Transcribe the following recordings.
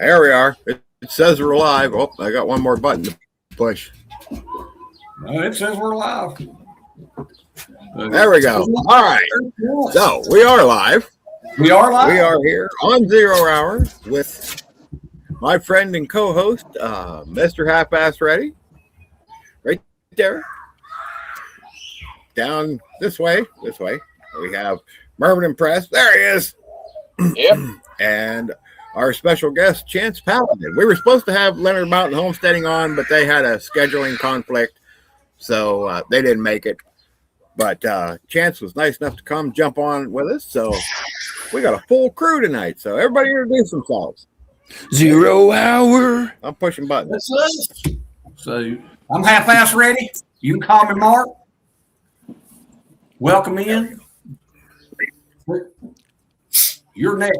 There we are. It says we're live. Oh, I got one more button to push. It says we're live. There we go. All right. So we are live. We are live. We are here on 0 Hour with my friend and co-host, Mr. Half-Ass Ready. Right there. Down this way. We have Mervin and Press. There he is. Yep. And our special guest, Chance Paladin. We were supposed to have Leonard Mountain Homesteading on, but they had a scheduling conflict, so they didn't make it. But Chance was nice enough to come jump on with us, so we got a full crew tonight. So everybody introduce themselves. 0 Hour. I'm pushing buttons. That's us. So I'm Half-Ass Ready. You can call me Mark. Welcome in. You're next.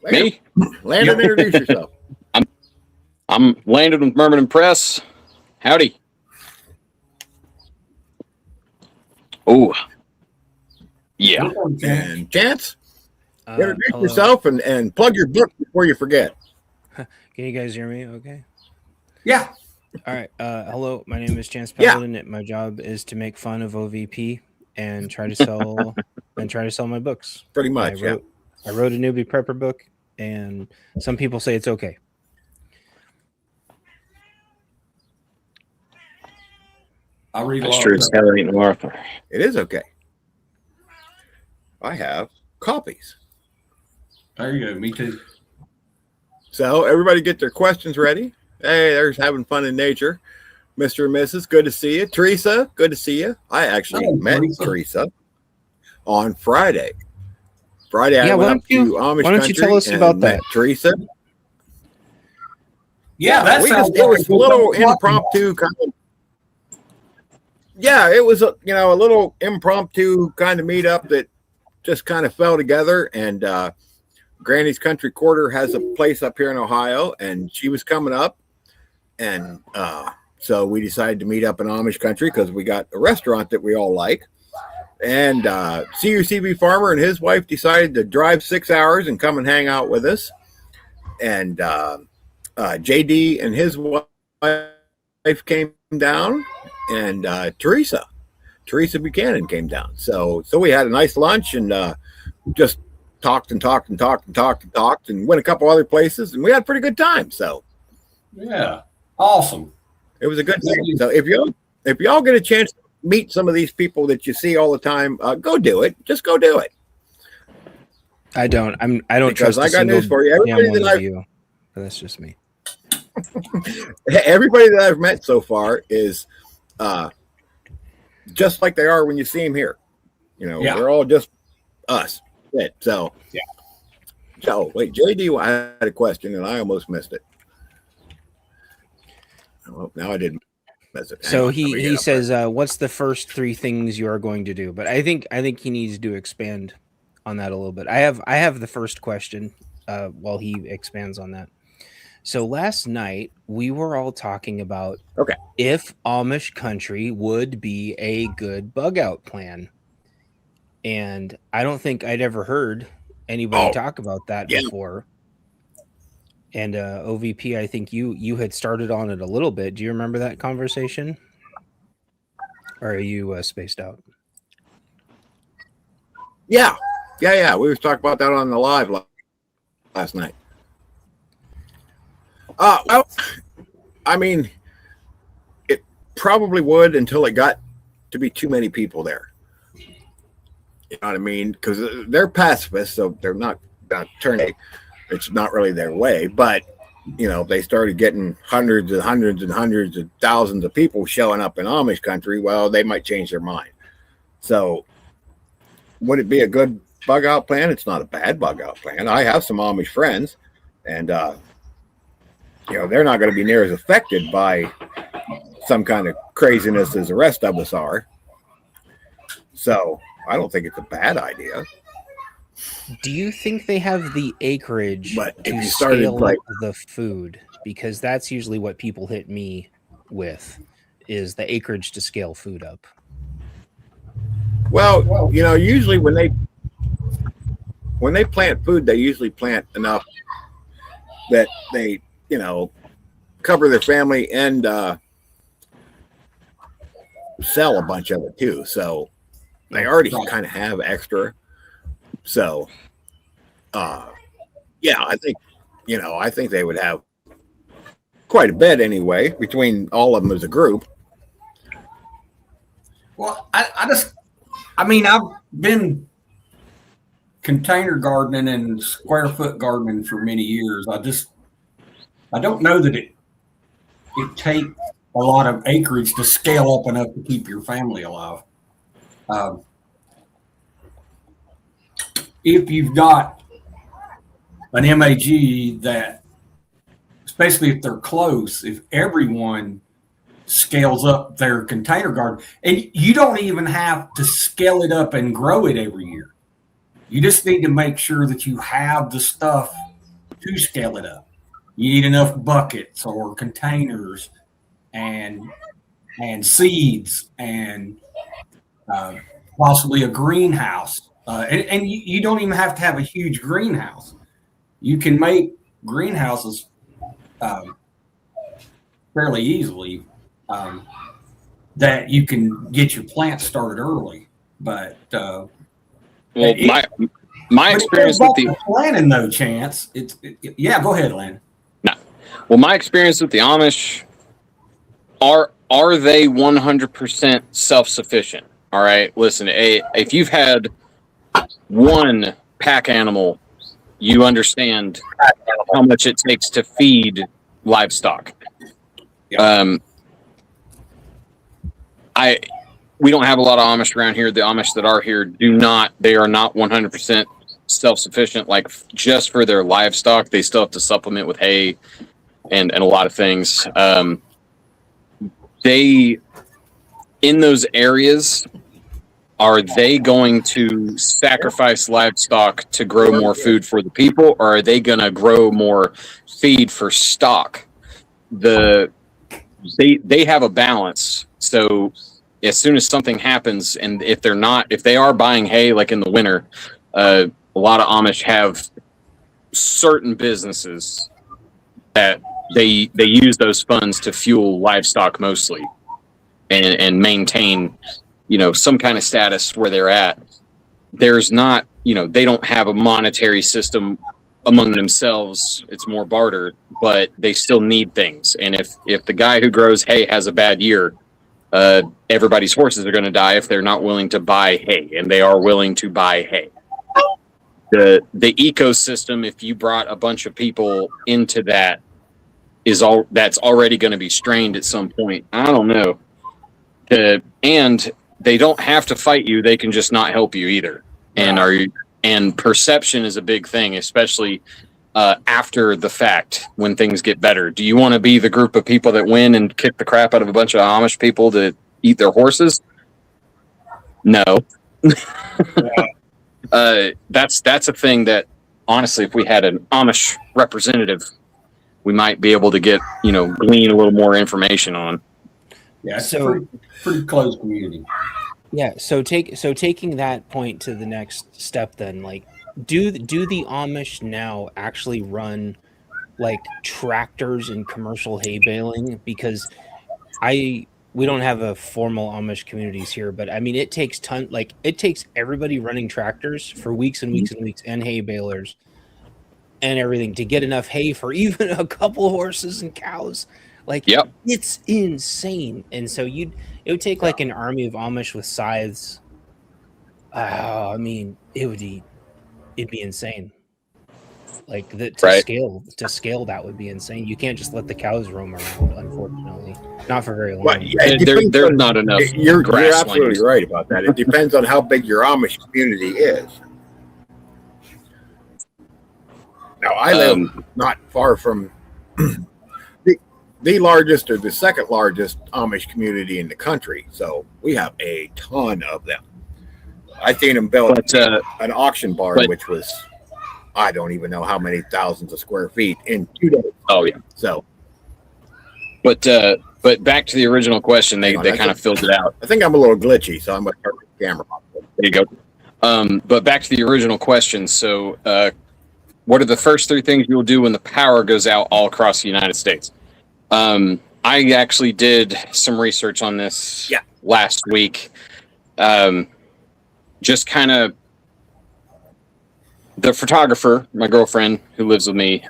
Me? Landon, introduce yourself. I'm Landon with Mervin and Press. Howdy. Oh, yeah. And Chance, introduce yourself and plug your book before you forget. Can you guys hear me okay? Yeah. All right. Hello, my name is Chance Paladin. My job is to make fun of OVP and try to sell my books. Pretty much, I wrote a newbie prepper book, and some people say it's okay. I read That's true. It's Heather ain't Martha. It is okay. I have copies. There you go. Me too. So everybody get their questions ready. Hey, there's having fun in nature. Mr. and Mrs., good to see you. Teresa, good to see you. I actually met Teresa on Friday. I went up to Amish country. Why don't you tell us about that, Teresa? Yeah, that sounds it was a little impromptu kind of. Yeah, it was a little impromptu kind of meetup that just kind of fell together. And Granny's Country Quarter has a place up here in Ohio, and she was coming up, and so we decided to meet up in Amish country because we got a restaurant that we all like. And CUCB Farmer and his wife decided to drive 6 hours and come and hang out with us. And JD and his wife came down, and Teresa Buchanan came down. So we had a nice lunch and just talked and went a couple other places, and we had a pretty good time. So yeah, awesome. It was a good time. So if y'all get a chance to meet some of these people that you see all the time, go do it. Just go do it. I don't trust. I got news for you. But that's just me. Everybody that I've met so far is just like they are when you see them here. We're all just us. So yeah. So wait, JD, I had a question and I almost missed it. Well, now I didn't. So he says, "What's the first 3 things you are going to do?" But I think he needs to expand on that a little bit. I have the first question while he expands on that. So last night we were all talking about if Amish country would be a good bug out plan, and I don't think I'd ever heard anybody talk about that before. And OVP, I think you had started on it a little bit. Do you remember that conversation? Or are you spaced out? Yeah. We were talking about that on the live last night. Well, I mean, it probably would until it got to be too many people there. You know what I mean? Because they're pacifists, so they're not turning. It's not really their way, but they started getting hundreds and hundreds and hundreds of thousands of people showing up in Amish country. Well, they might change their mind. So would it be a good bug out plan? It's not a bad bug out plan. I have some Amish friends, and they're not going to be near as affected by some kind of craziness as the rest of us are. So I don't think it's a bad idea. Do you think they have the acreage to scale up the food? Because that's usually what people hit me with, is the acreage to scale food up. Well, usually when they when they plant food, they usually plant enough that they, cover their family and sell a bunch of it too. So they already kind of have extra. So, yeah, I think they would have quite a bit anyway between all of them as a group. Well, I've been container gardening and square foot gardening for many years. I don't know that it takes a lot of acreage to scale up enough to keep your family alive. If you've got an MAG that, especially if they're close, if everyone scales up their container garden, and you don't even have to scale it up and grow it every year. You just need to make sure that you have the stuff to scale it up. You need enough buckets or containers and seeds and possibly a greenhouse. And you don't even have to have a huge greenhouse. You can make greenhouses fairly easily that you can get your plants started early. But my experience with the planning, no chance. Yeah. Go ahead, Len. No. Well, my experience with the Amish are they 100% self-sufficient? All right. Listen, if you've had one pack animal, you understand how much it takes to feed livestock. Yep. We don't have a lot of Amish around here. The Amish that are here they are not 100% self-sufficient. Like just for their livestock, they still have to supplement with hay and a lot of things. They, in those areas, are they going to sacrifice livestock to grow more food for the people, or are they going to grow more feed for stock? They have a balance. So as soon as something happens, and if they are buying hay, like in the winter, a lot of Amish have certain businesses that they use those funds to fuel livestock mostly and maintain, some kind of status where they're at. There's not, they don't have a monetary system among themselves. It's more barter, but they still need things. And if the guy who grows hay has a bad year, everybody's horses are going to die if they're not willing to buy hay, and they are willing to buy hay. The ecosystem, if you brought a bunch of people into that, that's already going to be strained at some point. I don't know. And they don't have to fight you; they can just not help you either. And perception is a big thing, especially after the fact when things get better. Do you want to be the group of people that win and kick the crap out of a bunch of Amish people to eat their horses? No. That's a thing that, honestly, if we had an Amish representative, we might be able to get, glean a little more information on. Yeah, so pretty close community. Yeah, so taking that point to the next step, then, like, do the Amish now actually run like tractors and commercial hay baling? Because we don't have a formal Amish communities here, but I mean it takes everybody running tractors for weeks and weeks and weeks, and hay balers and everything to get enough hay for even a couple horses and cows. Like, yep. It's insane. And so it would take like an army of Amish with scythes. I mean, it'd be insane. Like to scale that would be insane. You can't just let the cows roam around, unfortunately. Not for very long. Well, yeah, there's not enough. You're absolutely right about that. It depends on how big your Amish community is. Now, I live not far from the largest or the second largest Amish community in the country, so we have a ton of them. I seen them build an auction barn, which was, I don't even know how many thousands of square feet in 2 days. Oh yeah. So, but back to the original question, they kind of filled it out. I think I'm a little glitchy, so I'm going to turn the camera off. There you go. But back to the original question. So, what are the first three things you'll do when the power goes out all across the United States? I actually did some research on this last week. Just kind of the photographer, my girlfriend who lives with me,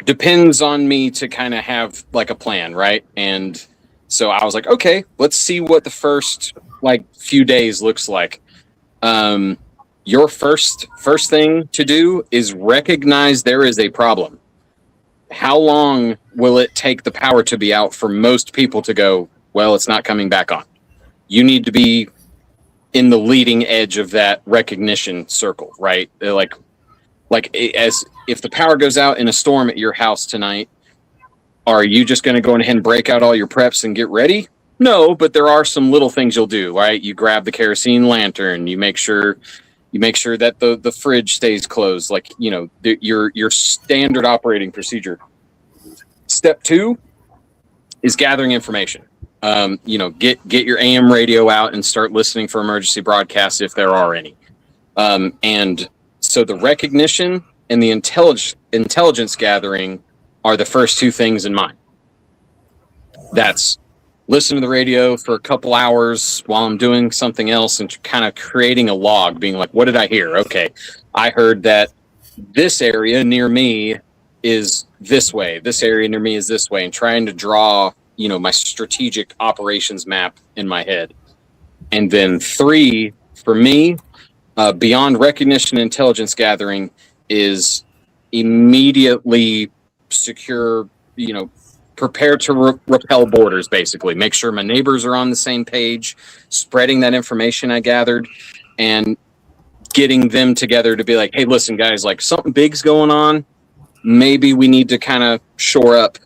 depends on me to kind of have like a plan, right? And so I was like, okay, let's see what the first like few days looks like. Your first thing to do is recognize there is a problem. How long will it take the power to be out for most people to go, well, it's not coming back on? You need to be in the leading edge of that recognition circle, right? Like as if the power goes out in a storm at your house tonight, are you just going to go ahead and break out all your preps and get ready? No, but there are some little things you'll do, right? You grab the kerosene lantern, you make sure that the fridge stays closed, like, you know, your standard operating procedure. Step 2 is gathering information. You know, get your AM radio out and start listening for emergency broadcasts if there are any. And so the recognition and the intelligence gathering are the first two things in mind. That's listen to the radio for a couple hours while I'm doing something else and kind of creating a log, being like, what did I hear? Okay, I heard that this area near me is this way. This area near me is this way, and trying to draw, you know, my strategic operations map in my head. And then 3, for me, beyond recognition and intelligence gathering, is immediately secure, you know, prepare to repel borders, basically. Make sure my neighbors are on the same page, spreading that information I gathered, and getting them together to be like, hey, listen, guys, like something big's going on. Maybe we need to kind of shore up,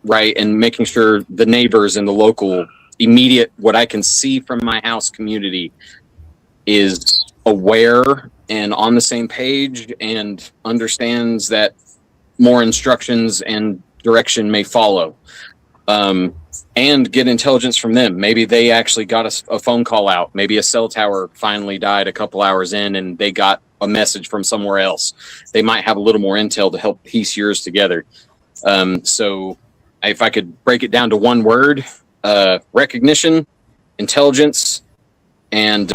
right? And making sure the neighbors and the local immediate, what I can see from my house community, is aware and on the same page and understands that more instructions and direction may follow, and get intelligence from them. Maybe they actually got a phone call out. Maybe a cell tower finally died a couple hours in and they got a message from somewhere else. They might have a little more intel to help piece yours together. So if I could break it down to one word, recognition, intelligence, and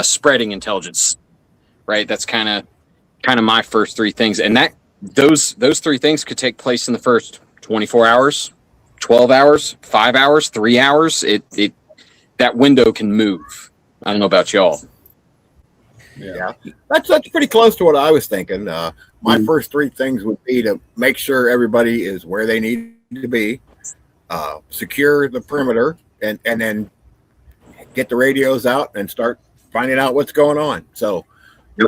spreading intelligence, right? That's kind of my first 3 things. And that those 3 things could take place in the first 24 hours, 12 hours, 5 hours, 3 hours. It that window can move. I don't know about y'all. Yeah, that's pretty close to what I was thinking. My first 3 things would be to make sure everybody is where they need to be, secure the perimeter, and then get the radios out and start finding out what's going on. So,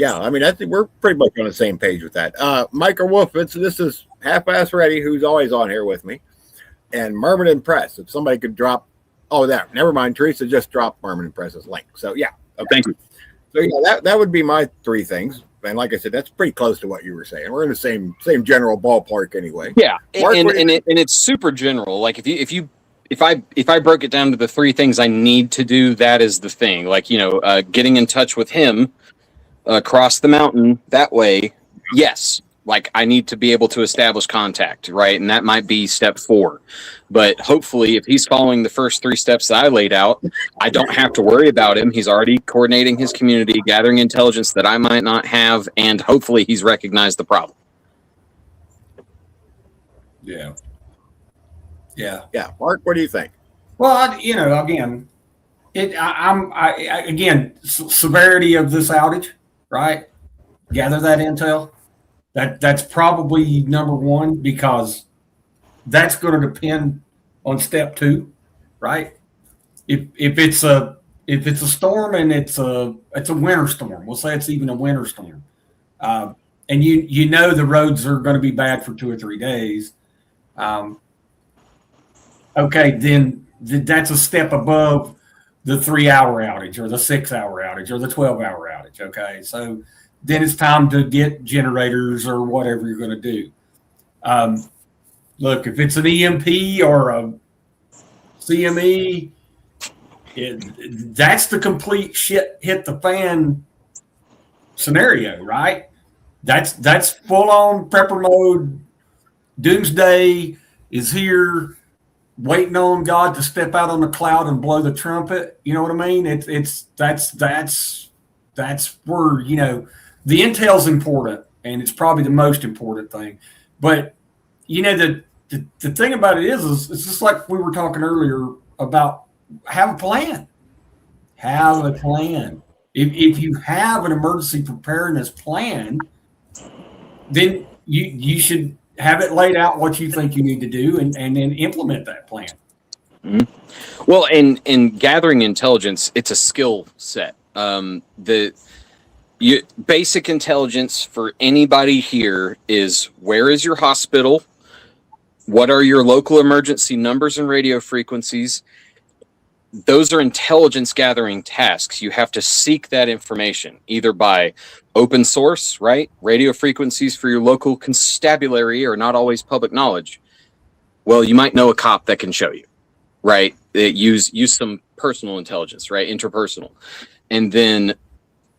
yeah, I mean, I think we're pretty much on the same page with that. Micah Wolfitz, this is Half-Ass Ready, who's always on here with me, and Merman and Press. If somebody could drop, never mind. Teresa just dropped Merman and Press's link. So, yeah, okay. Thank you. So, yeah, that would be my 3 things. And like I said, that's pretty close to what you were saying. We're in the same general ballpark anyway. Yeah, Mark, and it's super general. Like if I broke it down to the 3 things I need to do, that is the thing. Like, you know, getting in touch with him across the mountain that way. Yes, like I need to be able to establish contact, right? And that might be step 4. But hopefully, if he's following the first 3 steps that I laid out, I don't have to worry about him. He's already coordinating his community, gathering intelligence that I might not have, and hopefully he's recognized the problem. Yeah. Mark, what do you think? Well, again, severity of this outage, right? Gather that intel. That's probably number 1, because that's going to depend on step 2, right? If it's a storm and it's a winter storm, we'll say it's even a winter storm, and you know the roads are going to be bad for 2 or 3 days. Okay, then that's a step above the 3-hour outage or the 6-hour outage or the 12-hour outage. Okay, so then it's time to get generators or whatever you're going to do. Look, if it's an EMP or a CME, That's the complete shit hit the fan scenario, right? That's full on prepper mode. Doomsday is here, waiting on God to step out on the cloud and blow the trumpet. You know what I mean? That's where, you know, the intel's important, and it's probably the most important thing. But you know, the thing about it is it's just like we were talking earlier about have a plan. Have a plan. If you have an emergency preparedness plan, then you should have it laid out what you think you need to do and then implement that plan. Mm-hmm. Well, in gathering intelligence, it's a skill set. Basic intelligence for anybody here is: where is your hospital? What are your local emergency numbers and radio frequencies? Those are intelligence gathering tasks. You have to seek that information either by open source, right? Radio frequencies for your local constabulary are not always public knowledge. Well, you might know a cop that can show you, right? Use some personal intelligence, right? Interpersonal. And then,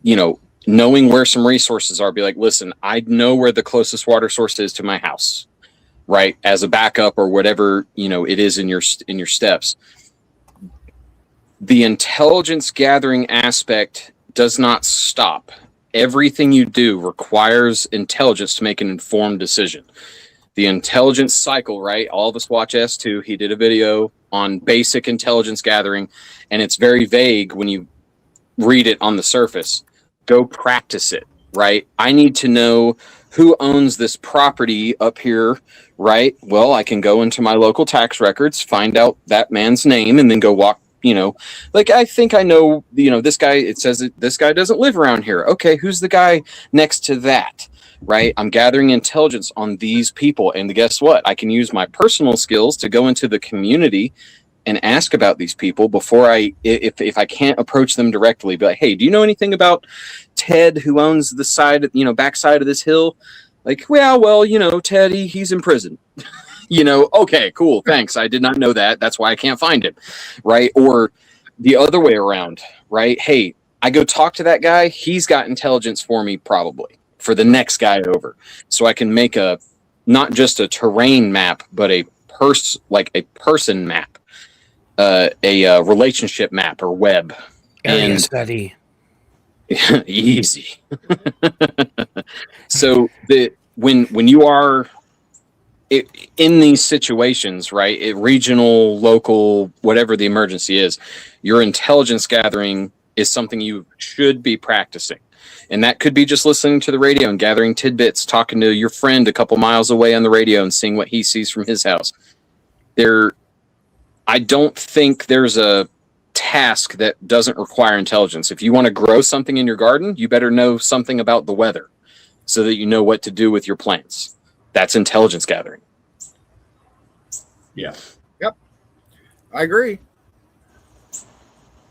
you know, knowing where some resources are, be like, listen, I know where the closest water source is to my house, right? As a backup or whatever, you know, it is in your steps. The intelligence gathering aspect does not stop. Everything you do requires intelligence to make an informed decision. The intelligence cycle, right? All of us watch S2. He did a video on basic intelligence gathering, and it's very vague when you read it on the surface. Go practice it, right? I need to know who owns this property up here, right? Well, I can go into my local tax records, find out that man's name, and then go walk, you know, like, I think I know, you know, this guy, it says that this guy doesn't live around here. Okay, who's the guy next to that, right? I'm gathering intelligence on these people. And guess what? I can use my personal skills to go into the community and ask about these people before if I can't approach them directly, be like, hey, do you know anything about Ted who owns the side, you know, backside of this hill? Like, well, you know, Ted, he's in prison. You know, okay, cool, thanks. I did not know that. That's why I can't find him, right? Or the other way around, right? Hey, I go talk to that guy. He's got intelligence for me probably for the next guy over. So I can make not just a terrain map, but a person map, a relationship map or web. Area study. Easy. So when you are in these situations, right, regional, local, whatever the emergency is, your intelligence gathering is something you should be practicing. And that could be just listening to the radio and gathering tidbits, talking to your friend a couple miles away on the radio and seeing what he sees from his house. I don't think there's a task that doesn't require intelligence. If you want to grow something in your garden, you better know something about the weather so that you know what to do with your plants. That's intelligence gathering. Yeah. Yep. I agree.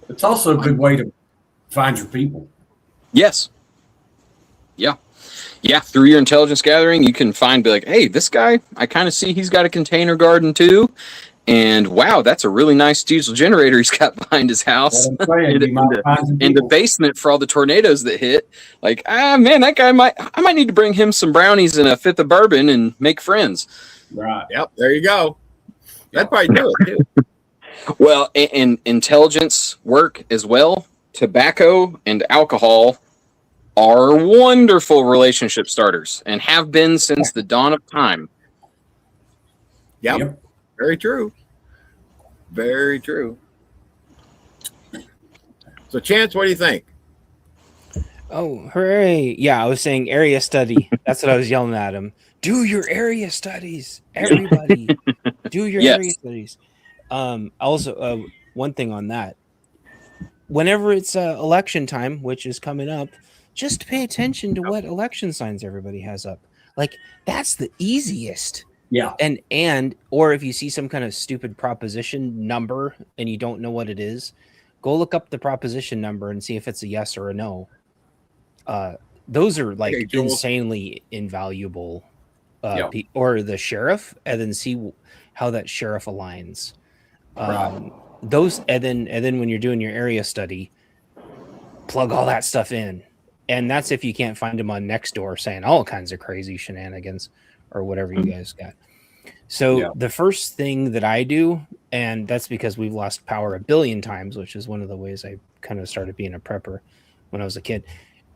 It's also a good way to find your people. Yes. Yeah. Yeah. Through your intelligence gathering, you can be like, hey, this guy, I kind of see he's got a container garden too. And wow, that's a really nice diesel generator he's got behind his house. in the basement for all the tornadoes that hit. Like, man, that guy I might need to bring him some brownies and a fifth of bourbon and make friends. Right. Yep. There you go. That'd probably do it too. Well, and intelligence work as well. Tobacco and alcohol are wonderful relationship starters and have been since the dawn of time. Yep. Very true. Very true. So, Chance, what do you think? Oh, hooray. Yeah, I was saying area study. That's what I was yelling at him. Do your area studies, everybody. Do your area studies. Also, one thing on that. Whenever it's election time, which is coming up, just pay attention to what election signs everybody has up. Like, that's the easiest. Yeah. Or if you see some kind of stupid proposition number and you don't know what it is, go look up the proposition number and see if it's a yes or a no. Those are like insanely invaluable. Or the sheriff, and then see how that sheriff aligns. Right. those, and then when you're doing your area study, plug all that stuff in. And that's if you can't find them on Nextdoor saying all kinds of crazy shenanigans or whatever you guys got. So the first thing that I do, and that's because we've lost power a billion times, which is one of the ways I kind of started being a prepper when I was a kid.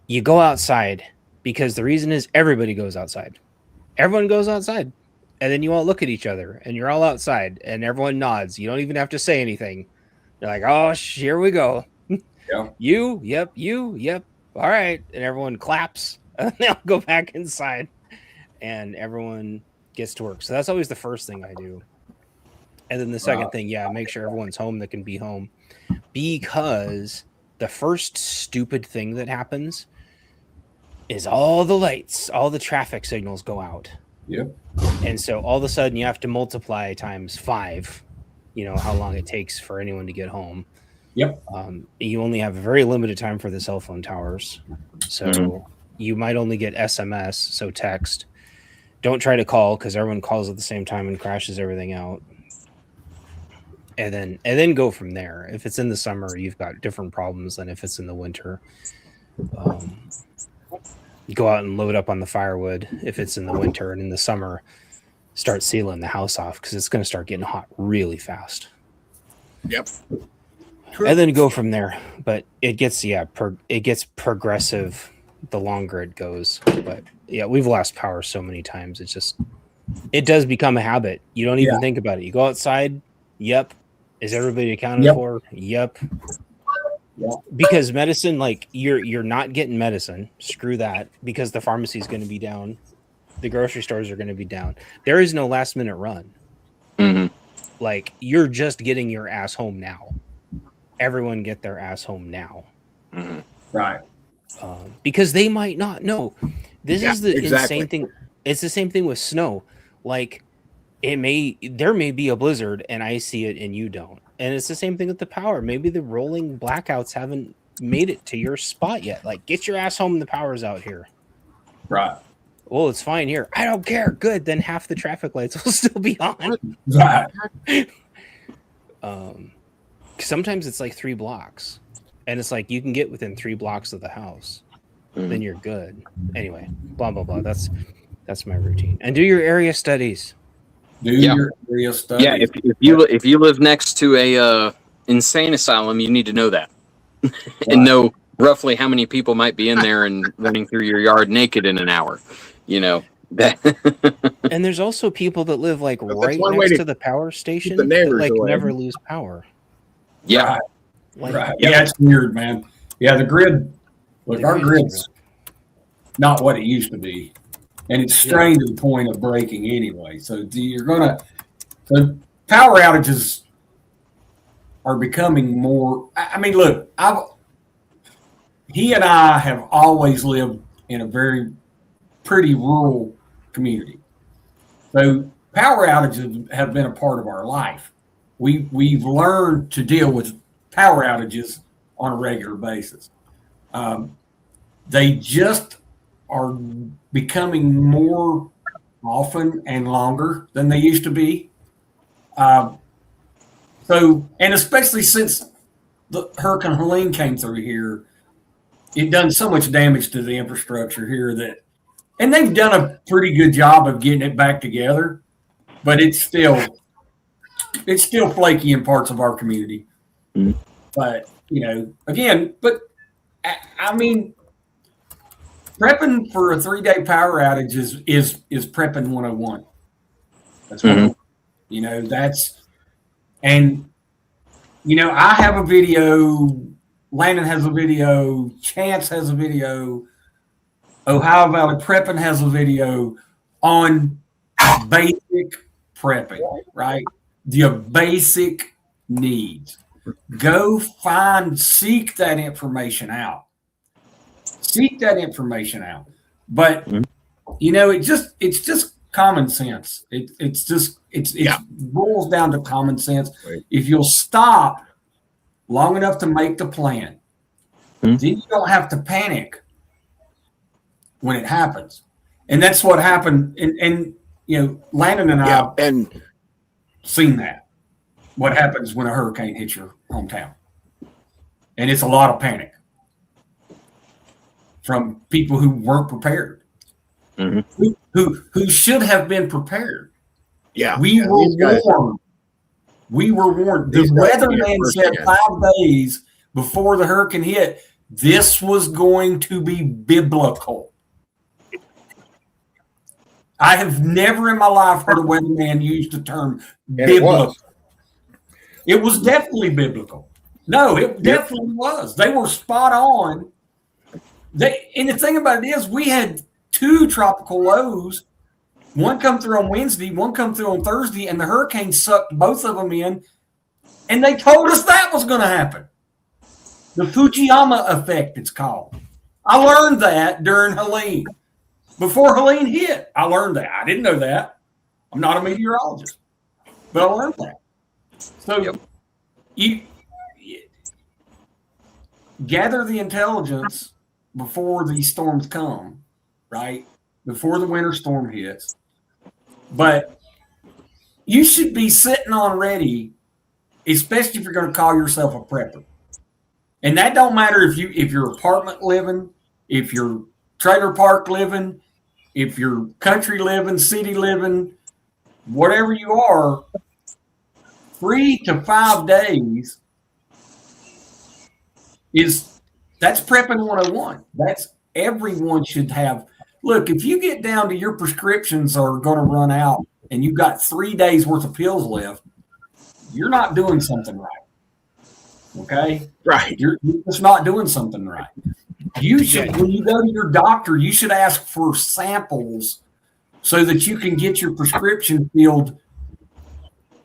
You go outside, because the reason is everybody goes outside. Everyone goes outside. And then you all look at each other and you're all outside and everyone nods. You don't even have to say anything. You're like, oh, here we go. Yeah. You, yep, you, yep. All right. And everyone claps and they'll go back inside and everyone gets to work. So that's always the first thing I do. And then the second thing, make sure everyone's home that can be home, because the first stupid thing that happens is all the lights, all the traffic signals go out. Yep. And so all of a sudden you have to multiply times 5, how long it takes for anyone to get home. Yep. You only have a very limited time for the cell phone towers. So you might only get SMS, so text. Don't try to call, because everyone calls at the same time and crashes everything out. And then go from there. If it's in the summer, you've got different problems than if it's in the winter. You go out and load up on the firewood if it's in the winter, and in the summer, start sealing the house off, because it's going to start getting hot really fast. Yep. And then go from there. But it gets progressive the longer it goes. But yeah, we've lost power so many times. It does become a habit. You don't even think about it. You go outside. Yep. Is everybody accounted for? Yep. Yeah. Because medicine, like you're not getting medicine. Screw that, because the pharmacy is going to be down. The grocery stores are going to be down. There is no last minute run. Mm-hmm. Like, you're just getting your ass home now. Everyone get their ass home now. Mm-hmm. Right. Because they might not know. This is the exactly. insane thing. It's the same thing with snow. Like, there may be a blizzard and I see it and you don't. And it's the same thing with the power. Maybe the rolling blackouts haven't made it to your spot yet. Like, get your ass home, the power's out here. Right. Well, it's fine here. I don't care. Good. Then half the traffic lights will still be on. Right. Sometimes it's like 3 blocks. And it's like you can get within 3 blocks of the house. Mm-hmm. Then you're good. Anyway, blah, blah, blah. That's my routine. And do your area studies. Do your area studies. Yeah, if you live next to a insane asylum, you need to know that. And know roughly how many people might be in there and running through your yard naked in an hour. And there's also people that live like right next to the power station the that like away. never lose power. Yeah. Right. Like, Right. Yeah, it's weird, man. Yeah, the grid. Look, our grid's not what it used to be, and it's strained to the point of breaking anyway. So the power outages are becoming more. I mean, look, he and I have always lived in a very pretty rural community, so power outages have been a part of our life. We've learned to deal with power outages on a regular basis. They just are becoming more often and longer than they used to be. And especially since the Hurricane Helene came through here, it done so much damage to the infrastructure here and they've done a pretty good job of getting it back together, but it's still flaky in parts of our community. Mm-hmm. But, I mean, prepping for a 3-day power outage is prepping 101. That's what I have a video, Landon has a video, Chance has a video, Ohio Valley Prepping has a video on basic prepping, right? The basic needs. Go seek that information out. But it's just common sense. It boils down to common sense. Right. If you'll stop long enough to make the plan, then you don't have to panic when it happens. And that's what happened. And Landon and I seen that. what happens when a hurricane hits your hometown. And it's a lot of panic from people who weren't prepared, who should have been prepared. Yeah. We were warned. We were warned. The weatherman said 5 days before the hurricane hit, this was going to be biblical. I have never in my life heard a weatherman use the term biblical. It was definitely biblical. No, it definitely was. They were spot on. And the thing about it is, we had 2 tropical lows. One come through on Wednesday, one come through on Thursday, and the hurricane sucked both of them in. And they told us that was going to happen. The Fujiyama effect, it's called. I learned that during Helene. Before Helene hit, I learned that. I didn't know that. I'm not a meteorologist, but I learned that. So you gather the intelligence before these storms come, right? Before the winter storm hits. But you should be sitting on ready, especially if you're going to call yourself a prepper. And that don't matter if you're apartment living, if you're trailer park living, if you're country living, city living, whatever you are, 3 to 5 days that's prepping 101. That's everyone should have. Look, if you get down to your prescriptions are going to run out and you've got 3 days worth of pills left, you're not doing something right. Okay? Right. You're just not doing something right. You should, when you go to your doctor, you should ask for samples so that you can get your prescription filled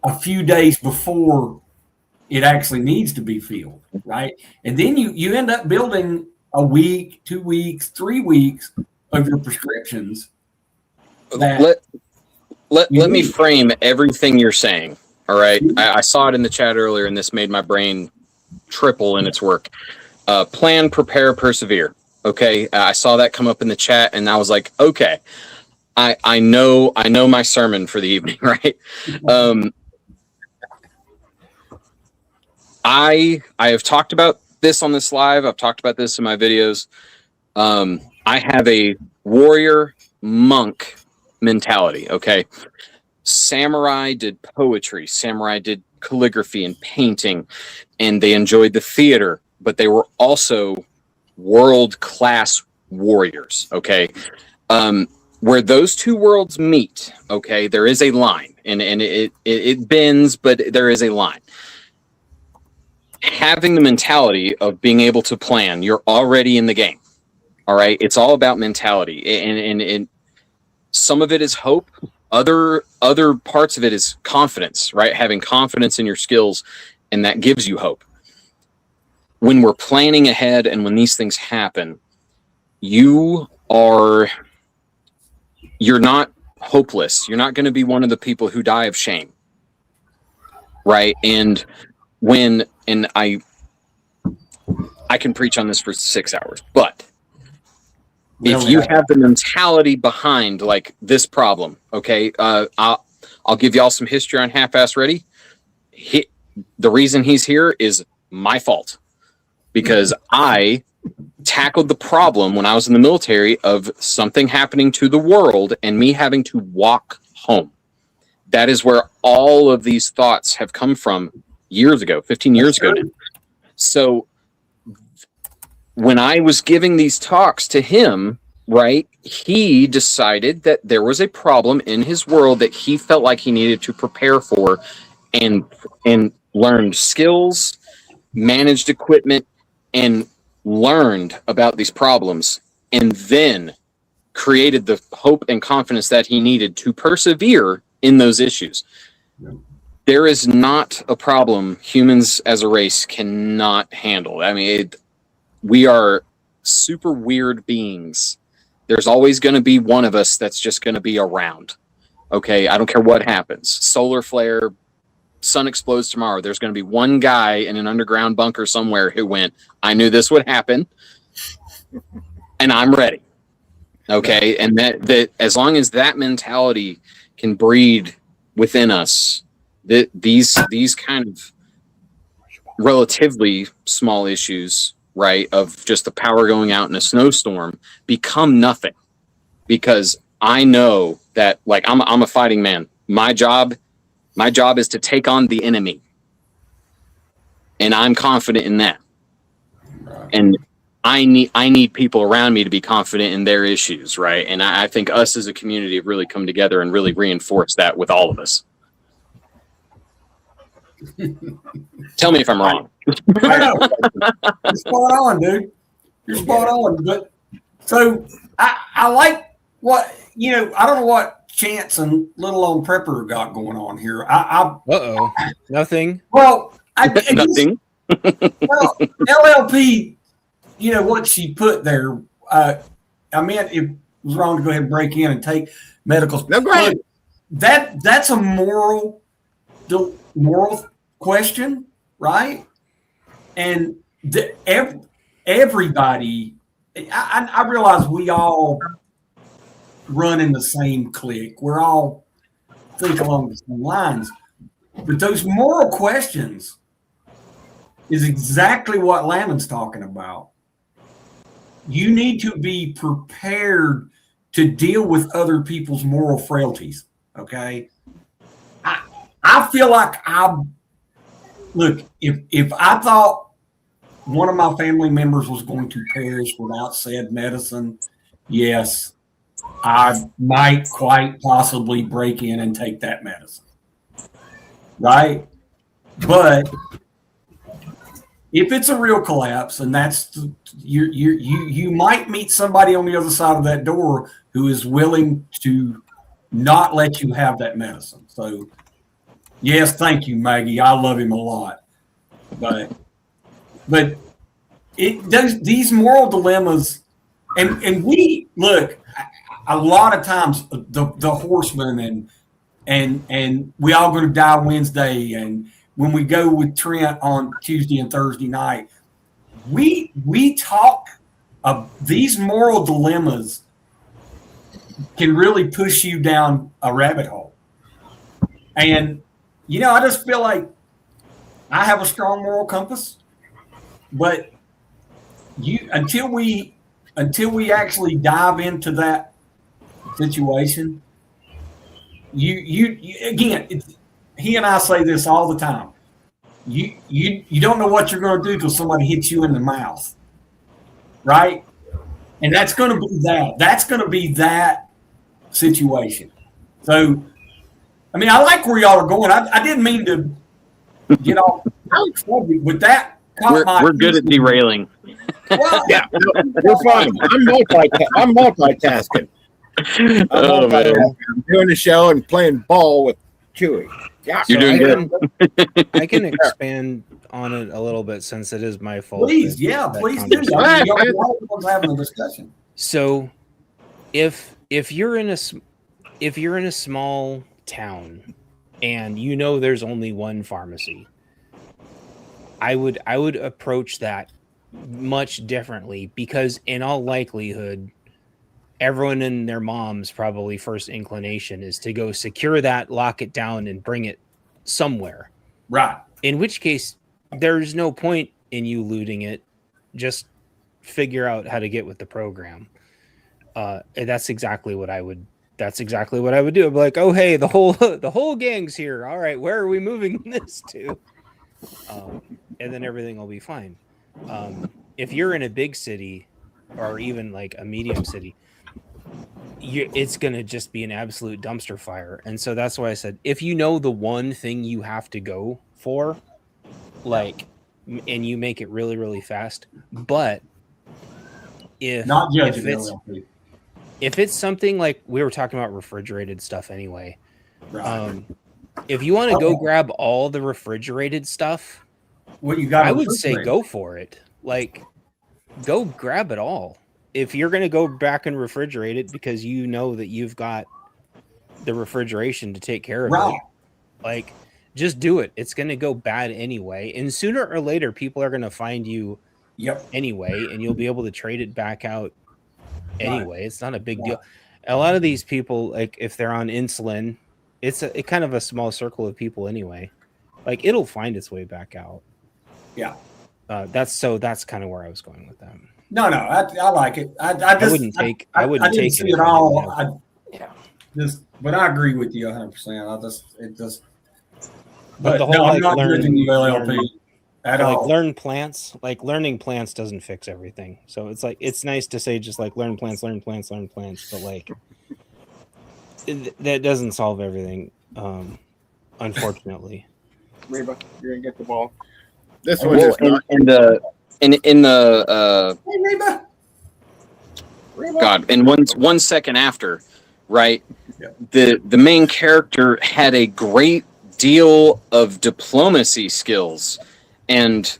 a few days before it actually needs to be filled, right? And then you end up building a week, 2 weeks, 3 weeks of your prescriptions. Let me frame everything you're saying. All right. I saw it in the chat earlier, and this made my brain triple in its work. Plan, prepare, persevere. Okay. I saw that come up in the chat, and I was like, okay, I know my sermon for the evening, right? I have talked about this on this live. I've talked about this in my videos. I have a warrior monk mentality. Okay. Samurai did poetry. Samurai did calligraphy and painting, and they enjoyed the theater, but they were also world-class warriors. Okay. Where those two worlds meet, okay, there is a line, and it bends, but there is a line. Having the mentality of being able to plan, you're already in the game. All right. It's all about mentality. And some of it is hope. Other parts of it is confidence, right? Having confidence in your skills, and that gives you hope. When we're planning ahead and when these things happen, you're not hopeless. You're not going to be one of the people who die of shame. Right. And I can preach on this for 6 hours, but if you have the mentality behind like this problem, okay, I'll give y'all some history on Half-Ass Ready. The reason he's here is my fault, because I tackled the problem when I was in the military of something happening to the world and me having to walk home. That is where all of these thoughts have come from years ago, 15 years ago now. So when I was giving these talks to him, right, he decided that there was a problem in his world that he felt like he needed to prepare for, and learned skills, managed equipment, and learned about these problems, and then created the hope and confidence that he needed to persevere in those issues. There is not a problem humans as a race cannot handle. I mean, we are super weird beings. There's always going to be one of us that's just going to be around. Okay, I don't care what happens. Solar flare, sun explodes tomorrow. There's going to be one guy in an underground bunker somewhere who went, I knew this would happen, and I'm ready. Okay, and that as long as that mentality can breed within us, these kind of relatively small issues, right, of just the power going out in a snowstorm become nothing, because I know that, like, I'm a fighting man. My job is to take on the enemy, and I'm confident in that. And I need people around me to be confident in their issues, right? And I think us as a community have really come together and really reinforced that with all of us. Tell me if I'm wrong. I know. You're spot on, dude. You're spot on. But so I like what, I don't know what Chance and Little Old Prepper got going on here. Nothing. Well, Nothing. Well, LLP, what she put there. I meant it was wrong to go ahead and break in and take medical. No, go ahead. That's a moral question, right? And everybody, I realize we all run in the same clique. We're all think along the same lines, but those moral questions is exactly what Landon's talking about. You need to be prepared to deal with other people's moral frailties. Okay. I feel like if I thought one of my family members was going to perish without said medicine, yes, I might quite possibly break in and take that medicine. Right? But if it's a real collapse, and you might meet somebody on the other side of that door who is willing to not let you have that medicine. So, yes, thank you, Maggie. I love him a lot, but it does these moral dilemmas, and we look a lot of times the horsemen and we all going to die Wednesday, and when we go with Trent on Tuesday and Thursday night, we talk of these moral dilemmas can really push you down a rabbit hole. And, I just feel like I have a strong moral compass, but until we actually dive into that situation, you again, he and I say this all the time. You don't know what you're going to do till somebody hits you in the mouth, right? And that's going to be that. That's going to be that situation. So, I mean, I like where y'all are going. I didn't mean to get off with that. We're good at derailing. Well, Yeah, you're fine. I'm multitasking. Oh, man. I'm doing the show and playing ball with Chewy. Yeah, You're doing good. I can expand on it a little bit since it is my fault. please, that please do. conversation- All right, Y'all having a discussion. So, if you're in a small town and there's only one pharmacy, I would approach that much differently, because in all likelihood, everyone and their mom's probably first inclination is to go secure that, lock it down, and bring it somewhere. Right. In which case, there's no point in you looting it. Just figure out how to get with the program. And that's exactly what I would. That's exactly what I would do. I'd be like, oh hey, the whole gang's here. All right, where are we moving this to? And then everything will be fine. If you're in a big city, or even like a medium city, it's going to just be an absolute dumpster fire. And so that's why I said, if you know the one thing you have to go for, and you make it really, really fast, but if it's something like we were talking about refrigerated stuff anyway, Right. If you want to go grab all the refrigerated stuff, What you got? I would say go for it. Go grab it all. If you're going to go back and refrigerate it because that you've got the refrigeration to take care of it, just do it. It's going to go bad anyway. And sooner or later, people are going to find you anyway, and you'll be able to trade it back out anyway. It's not a big deal. A lot of these people, if they're on insulin, it's a kind of a small circle of people anyway. Like it'll find its way back out. Yeah. That's kind of where I was going with that. No, I like it. I wouldn't take I wouldn't didn't take see it it if I all. didn't have- But I agree with you 100%. It just. But the whole, no, I'm like, not learn- judging you LLP at like all. learn plants. Like learning plants doesn't fix everything. So it's like it's nice to say just like learn plants, but like that doesn't solve everything. Unfortunately. Reba, you're gonna get the ball. This Well, one is not. in the Hey, Reba. God, and one second after, right? Yeah. The main character had a great deal of diplomacy skills, and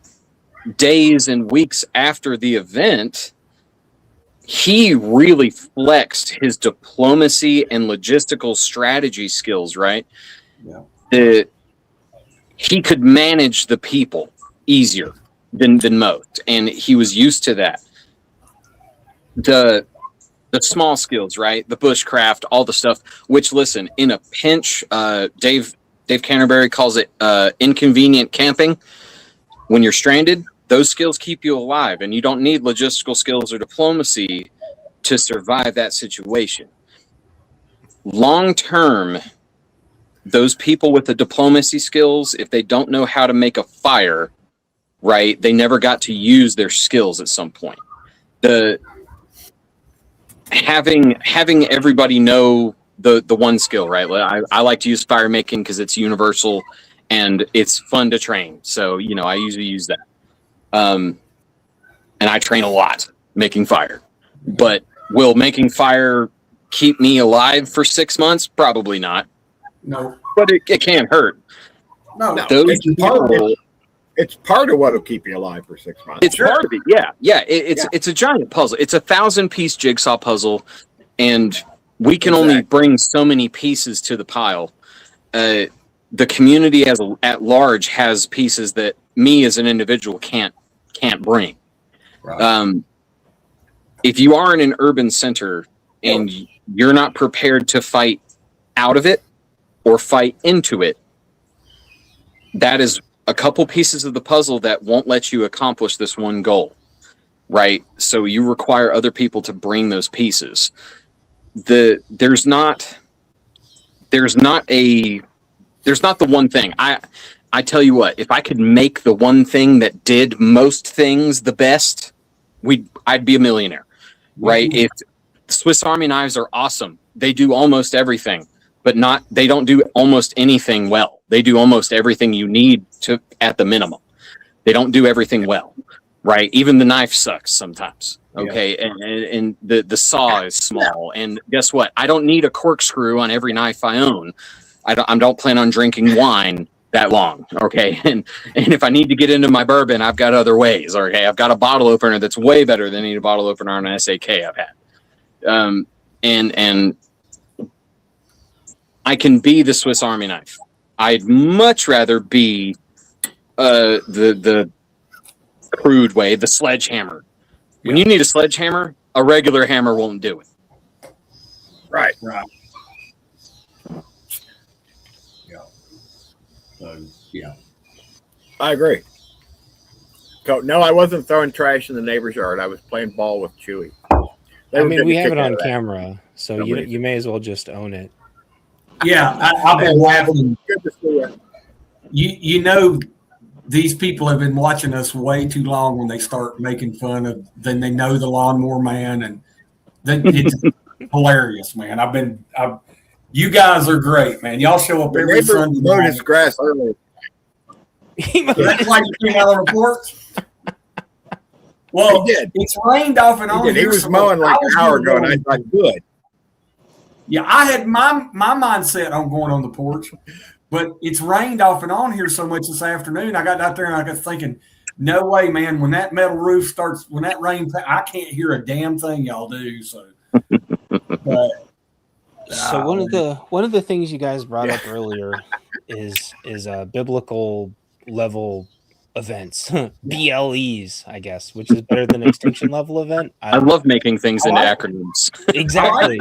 days and weeks after the event, he really flexed his diplomacy and logistical strategy skills, right? Yeah. He could manage the people easier than most, and he was used to that. The small skills, right? The bushcraft, all the stuff. Which, listen, in a pinch, Dave Canterbury calls it inconvenient camping. When you're stranded, those skills keep you alive, and you don't need logistical skills or diplomacy to survive that situation. Long term, those people with the diplomacy skills, if they don't know how to make a fire, right, they never got to use their skills at some point. Having everybody know the one skill, right? I like to use fire making because it's universal and it's fun to train. So, I usually use that. And I train a lot making fire. But will making fire keep me alive for 6 months? Probably not. No. But it can't hurt. No. Those It's people, It's part of what'll keep you alive for 6 months. it's part of it. Yeah. It's a giant puzzle. It's a 1,000-piece jigsaw puzzle, and we can only bring so many pieces to the pile. The community at large has pieces that me as an individual can't bring. Right. If you are in an urban center and you're not prepared to fight out of it or fight into it, that is a couple pieces of the puzzle that won't let you accomplish this one goal, right? So you require other people to bring those pieces. There's not the one thing. I tell you what, if I could make the one thing that did most things the best, I'd be a millionaire, right? Mhm. If Swiss Army knives are awesome, they do almost everything, but they don't do almost anything well. They do almost everything you need to at the minimum. They don't do everything well, right? Even the knife sucks sometimes. Okay, and the saw is small, and guess what? I don't need a corkscrew on every knife I own. I don't plan on drinking wine that long. Okay, and if I need to get into my bourbon, I've got other ways. Okay, I've got a bottle opener that's way better than any bottle opener on an SAK I've had. And I can be the Swiss Army knife. I'd much rather be the crude way, the sledgehammer. When you need a sledgehammer, a regular hammer won't do it. Right. Right. Yeah. So, yeah. I agree. So, no, I wasn't throwing trash in the neighbor's yard. I was playing ball with Chewy. They I were mean, getting we a have kick it out on of that. camera, so you may as well just own it. Yeah, I've been laughing. Good to see you. You know, these people have been watching us way too long when they start making fun of, then they know the lawnmower man, and then it's hilarious, man. You guys are great, man. Y'all show up The every neighbor Sunday mowed night. his grass early. That's like you came out on the porch. Well, He did. it's rained off and on. He here, was so mowing like I was an hour gonna ago, and go- I thought, good. Yeah, I had my mindset on going on the porch, but it's rained off and on here so much this afternoon. I got out there and I got thinking, no way, man. When that metal roof starts, when that rain, I can't hear a damn thing y'all do. So, but, So one of the things you guys brought up earlier is biblical level events, BLEs, I guess, which is better than extinction level event. I love making things into acronyms. Exactly.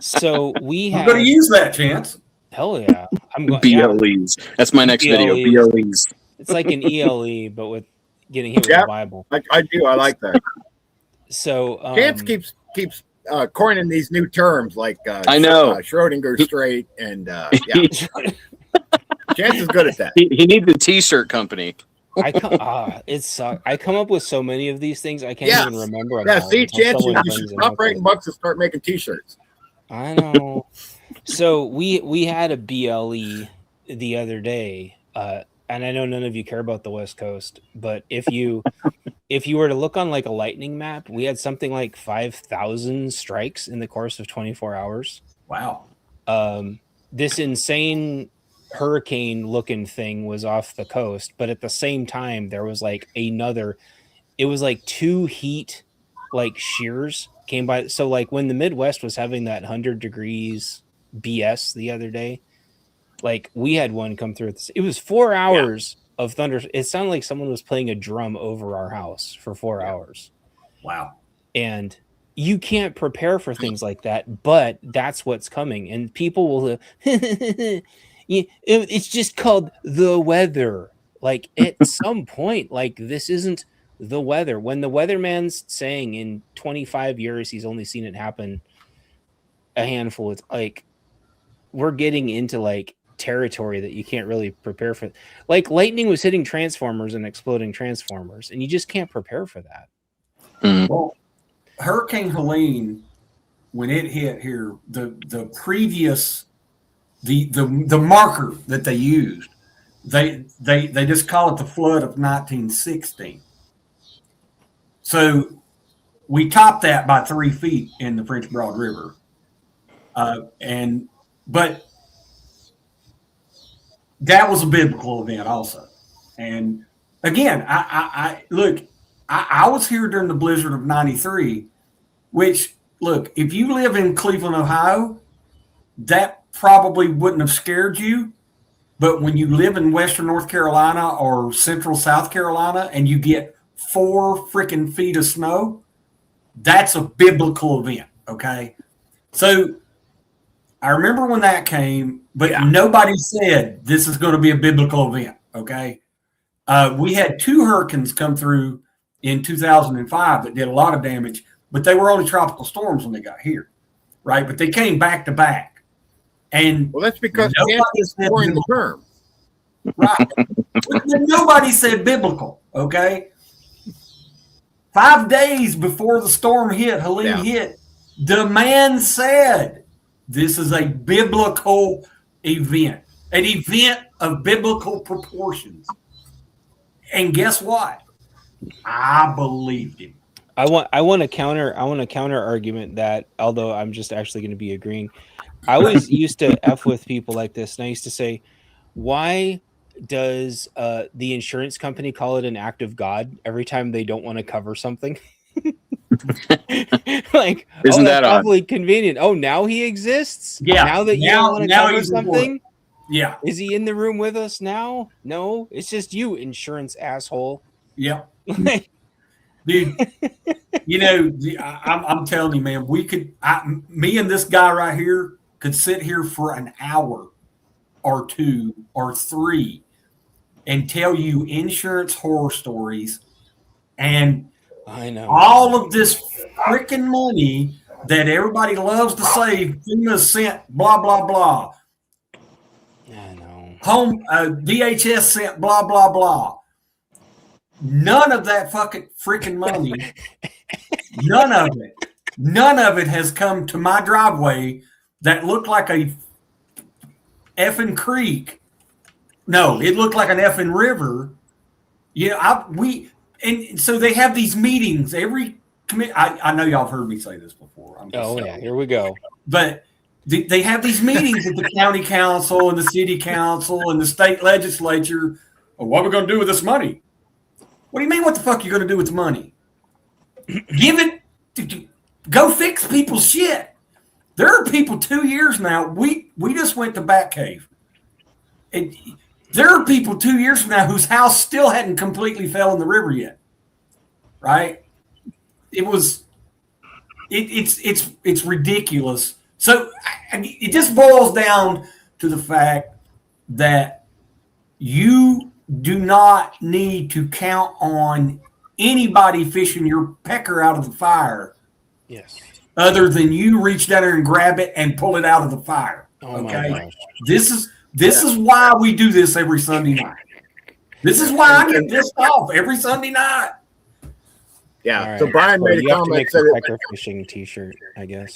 So we I'm going to have use that chance. hell yeah. I'm going. Yeah, BLEs. That's my next video. BLEs. BLEs. It's like an ELE, but with getting hit with Yep. the Bible. I do. I like that. So Chance keeps coining these new terms like I know. Schrodinger straight and yeah. Chance is good at that. He needs a T-shirt company. it sucks. I come up with so many of these things I can't Yes. even remember them. Yeah, all see, until Chance, someone you brings should them stop up. writing books and start making T-shirts. I know. So we had a BLE the other day, and I know none of you care about the West Coast, but if you were to look on like a lightning map, we had something like 5,000 strikes in the course of 24 hours. Wow. This insane hurricane looking thing was off the coast, but at the same time there was like it was like 2 heat like shears came by. So like when the Midwest was having that 100 degrees BS the other day, like we had one come through. It was 4 hours of thunder. It sounded like someone was playing a drum over our house for 4 hours. Wow. And you can't prepare for things like that, but that's what's coming. And people will, it's just called the weather. Like at some point, like this isn't the weather. When the weatherman's saying in 25 years, he's only seen it happen a handful. It's like, we're getting into like territory that you can't really prepare for. Like lightning was hitting transformers and exploding transformers, and you just can't prepare for that. Well, Hurricane Helene, when it hit here, the previous the marker that they used, they just call it the flood of 1916. So we topped that by 3 feet in the French Broad River, but that was a biblical event also. And again, I look, I was here during the blizzard of 93, which, look, if you live in Cleveland, Ohio, that probably wouldn't have scared you. But when you live in Western North Carolina or Central South Carolina and you get 4 freaking feet of snow, that's a biblical event, okay? So I remember when that came, but nobody said this is going to be a biblical event, okay? We had 2 hurricanes come through in 2005 that did a lot of damage, but they were only tropical storms when they got here, right? But they came back to back. And well, that's because Chance is pouring the term. Right. Nobody said biblical, okay? 5 days before the storm hit, Helene hit, the man said, this is a biblical event, an event of biblical proportions. And guess what? I believed him. I want to counter argument that, although I'm just actually going to be agreeing. I always used to F with people like this, and I used to say, why does the insurance company call it an act of God every time they don't want to cover something? Like, isn't that awfully convenient? Oh, now he exists? Yeah. Now that you don't want to cover something? Yeah. Is he in the room with us now? No, it's just you, insurance asshole. Yeah. Dude, you know, I'm telling you, man, me and this guy right here could sit here for an hour or 2 or 3 and tell you insurance horror stories. And I know all of this freaking money that everybody loves to say, FEMA sent blah, blah, blah. I know. DHS sent blah, blah, blah. None of that fucking freaking money, none of it has come to my driveway that looked like a effing creek. No, it looked like an effing river. You know, and so they have these meetings every I know y'all have heard me say this before. Here we go. But they have these meetings at the county council and the city council and the state legislature. Well, what are we going to do with this money? What do you mean? What the fuck are you going to do with the money? Give it go fix people's shit. There are people 2 years now. We just went to Batcave. And there are people 2 years from now whose house still hadn't completely fell in the river yet. Right? It's ridiculous. So it just boils down to the fact that you do not need to count on anybody fishing your pecker out of the fire Yes. other than you reach down there and grab it and pull it out of the fire. Oh my Okay? gosh. This is why we do this every Sunday night. This is why I get pissed off every Sunday night. Yeah. All right. So Brian made a you have to comment. make Said a pecker fishing T-shirt, I guess.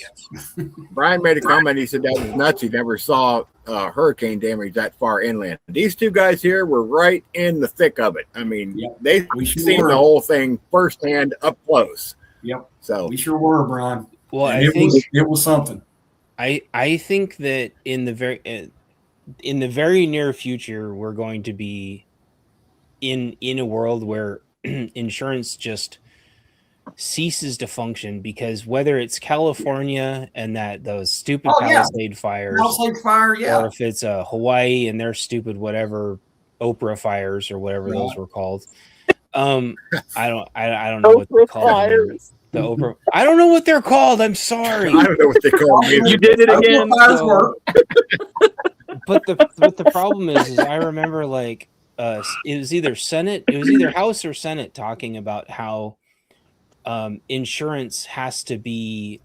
Brian made a comment. He said that was nuts. He never saw hurricane damage that far inland. These two guys here were right in the thick of it. I mean, Yep. they've We sure seen were. the whole thing firsthand, up close. Yep, So we sure were, Brian. Well, And I think it was something. I think that in the very near future, we're going to be in a world where insurance just ceases to function, because whether it's California and those stupid Oh, yeah. Palisade fires, Palisade fire, yeah. or if it's Hawaii and their stupid whatever Oprah fires or whatever those were called. I don't know what they're called. The Oprah. I don't know what they're called. I'm sorry. I don't know what they call me. You did it again. Fires So- work. But the problem is I remember like it was either House or Senate talking about how insurance has to be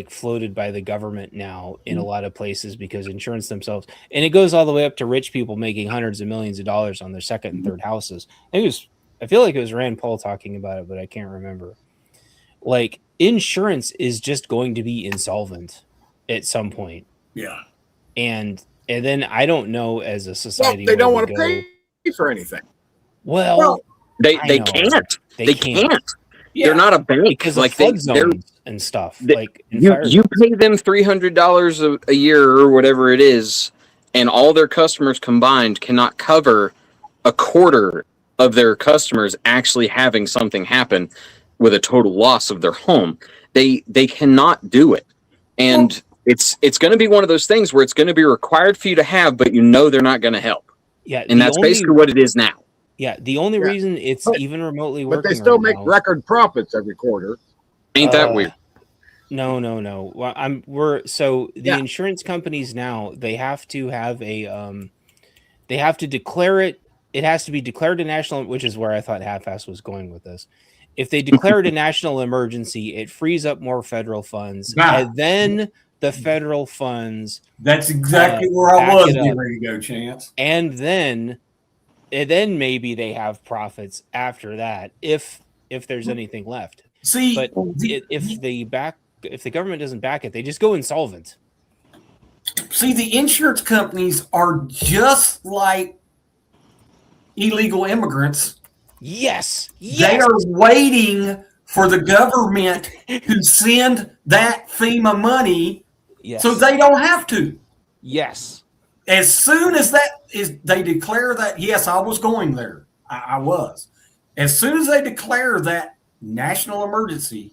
floated by the government now in a lot of places, because insurance themselves, and it goes all the way up to rich people making hundreds of millions of dollars on their second and third houses. I feel like it was Rand Paul talking about it, but I can't remember. Like, insurance is just going to be insolvent at some point. Yeah. And then I don't know, as a Well, society, they where don't we want to go. pay for anything. Well, They I know. can't. They They can't. can't. They're not a bank. because of like flood they're zones and stuff. they- Like in you fire you zones. pay them $300 a year or whatever it is, and all their customers combined cannot cover a quarter of their customers actually having something happen with a total loss of their home. They cannot do it, and it's going to be one of those things where it's going to be required for you to have, but you know they're not going to help, Yeah, and that's basically what it is now. the only Yeah. reason it's But- even remotely But working. they still right make now- record profits every quarter. Ain't that Uh, weird? No. Well, the Yeah. insurance companies now, they have to have they have to declare it. It has to be declared a national, which is where I thought Half-Ass was going with this. If they declare it a national emergency, it frees up more federal funds, Nah. and then the federal funds, That's exactly where I back was it up. getting ready to go, Chance. and then maybe they have profits after that, if there's anything left. See, But if the government doesn't back it, they just go insolvent. the insurance companies are just like illegal immigrants. Yes. They are waiting for the government to send that FEMA money Yes. so they don't have to. Yes. As soon as they declare that, yes, I was going there. I was. As soon as they declare that national emergency,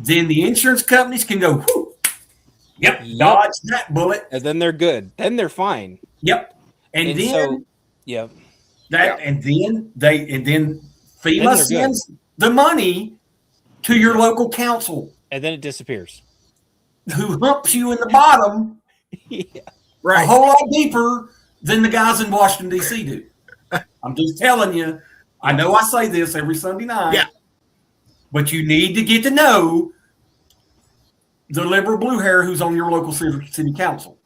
then the insurance companies can go, whew, yep, Yep. dodge that bullet. And then they're good. Then they're fine. Yep. And then so, yep. and then FEMA Then they're good. sends the money to your local council, And then it disappears. who humps you in the bottom Yeah. a Right. whole lot deeper than the guys in Washington, D.C. do. I'm just telling you. I know I say this every Sunday night. Yeah. But you need to get to know the liberal blue hair who's on your local city council,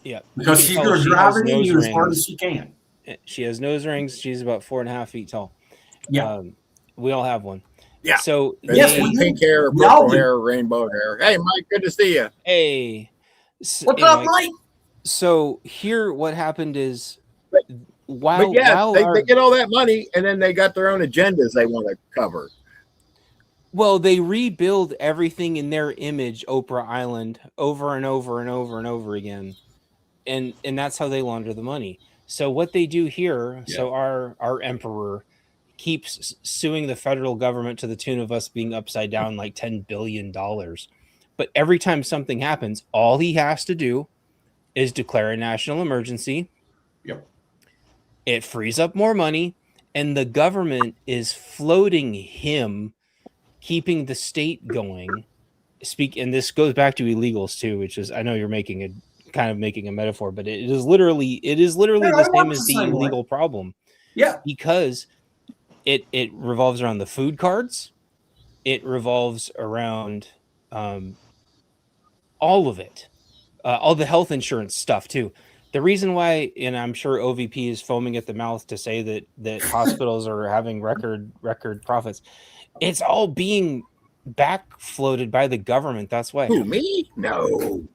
Yeah. because You she's can tell going to she drive has it in nose you as hard rings. as she can. She has nose rings. She's about 4.5 feet tall. Yeah. We all have one. Yeah. So Yes, they- we do. Pink hair, We all purple do. hair, rainbow hair. Hey, Mike, good to see you. hey. What's up, Mike? So here, what happened is, But while yeah, they our- get all that money, and then they got their own agendas they want to cover. well, they rebuild everything in their image, Oprah Island, over and over and over and over again, and that's how they launder the money. So what they do here, so our emperor keeps suing the federal government to the tune of us being upside down like $10 billion. But every time something happens, all he has to do is declare a national emergency. Yep. It frees up more money, and the government is floating him, keeping the state going and this goes back to illegals too, which is, I know you're making a metaphor, but it is literally Yeah, the it same works as the the same way. illegal problem, Yeah. because it revolves around the food cards, it revolves around all of it, all the health insurance stuff too. The reason why, and I'm sure OVP is foaming at the mouth to say that hospitals are having record profits, it's all being backfloated by the government. That's why. Who, me? No.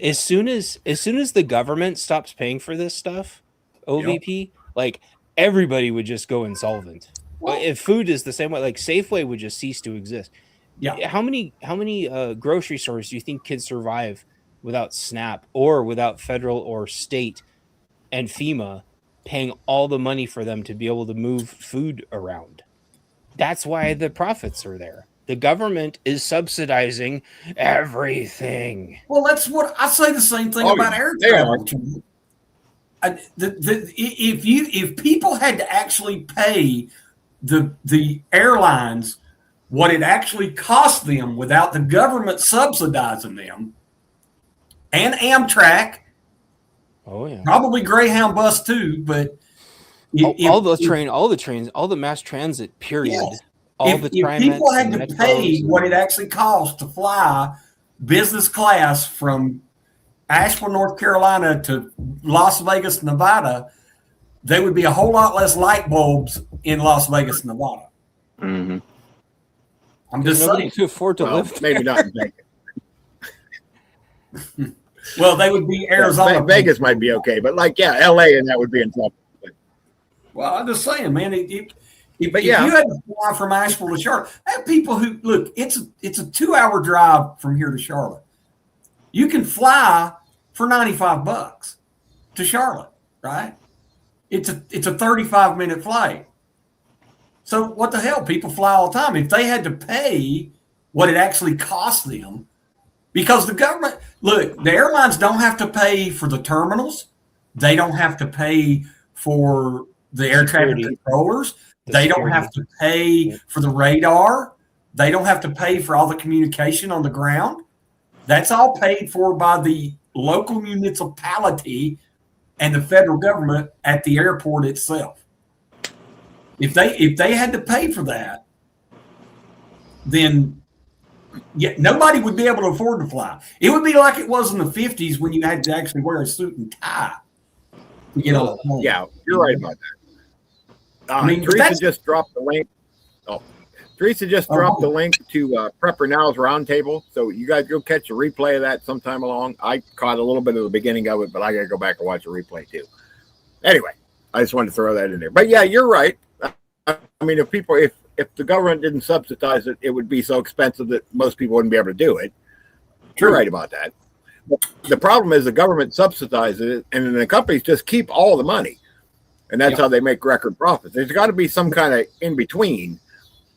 As soon as the government stops paying for this stuff, OVP, like everybody would just go insolvent. Well, If food is the same way, like Safeway would just cease to exist. yeah. How many grocery stores do you think can survive without SNAP or without federal or state and FEMA paying all the money for them to be able to move food around? That's why the profits are there. The government is subsidizing everything. Well, that's what I say. The same thing Oh, about yeah. air They are. travel. If people had to actually pay the airlines what it actually cost them without the government subsidizing them, and Amtrak, Oh yeah. probably Greyhound bus too, but all the mass transit, period. Yes. All if the people Trimets had and to pay Metros what it actually costs to fly business class from Asheville, North Carolina to Las Vegas, Nevada, there would be a whole lot less light bulbs in Las Vegas, Nevada. Mm-hmm. I'm just nobody saying. could afford to Well, live there. maybe not in Vegas. Well, they would be Arizona. Vegas might be okay, but like, yeah, LA and that would be in trouble. Well, I'm just saying, man. If But yeah. you had to fly from Asheville to Charlotte, I have people who look. It's a 2-hour drive from here to Charlotte. You can fly for $95 to Charlotte, right? It's a 35-minute flight. So what the hell? People fly all the time. If they had to pay what it actually cost them, because the government, look, the airlines don't have to pay for the terminals. They don't have to pay for the air traffic Security. controllers. They don't have to pay for the radar. They don't have to pay for all the communication on the ground. That's all paid for by the local municipality and the federal government at the airport itself. If they had to pay for that, then nobody would be able to afford to fly. It would be like it was in the 50s when you had to actually wear a suit and tie to get on the plane. Yeah, you're right about that. I mean, Teresa just dropped the link. Teresa just dropped the link to Prepper Now's roundtable, so you guys go catch a replay of that sometime along. I caught a little bit of the beginning of it, but I got to go back and watch a replay too. Anyway, I just wanted to throw that in there. But yeah, you're right. I mean, if the government didn't subsidize it, it would be so expensive that most people wouldn't be able to do it. You're right about that. But the problem is the government subsidizes it, and then the companies just keep all the money, and that's how they make record profits. There's got to be some kind of in between,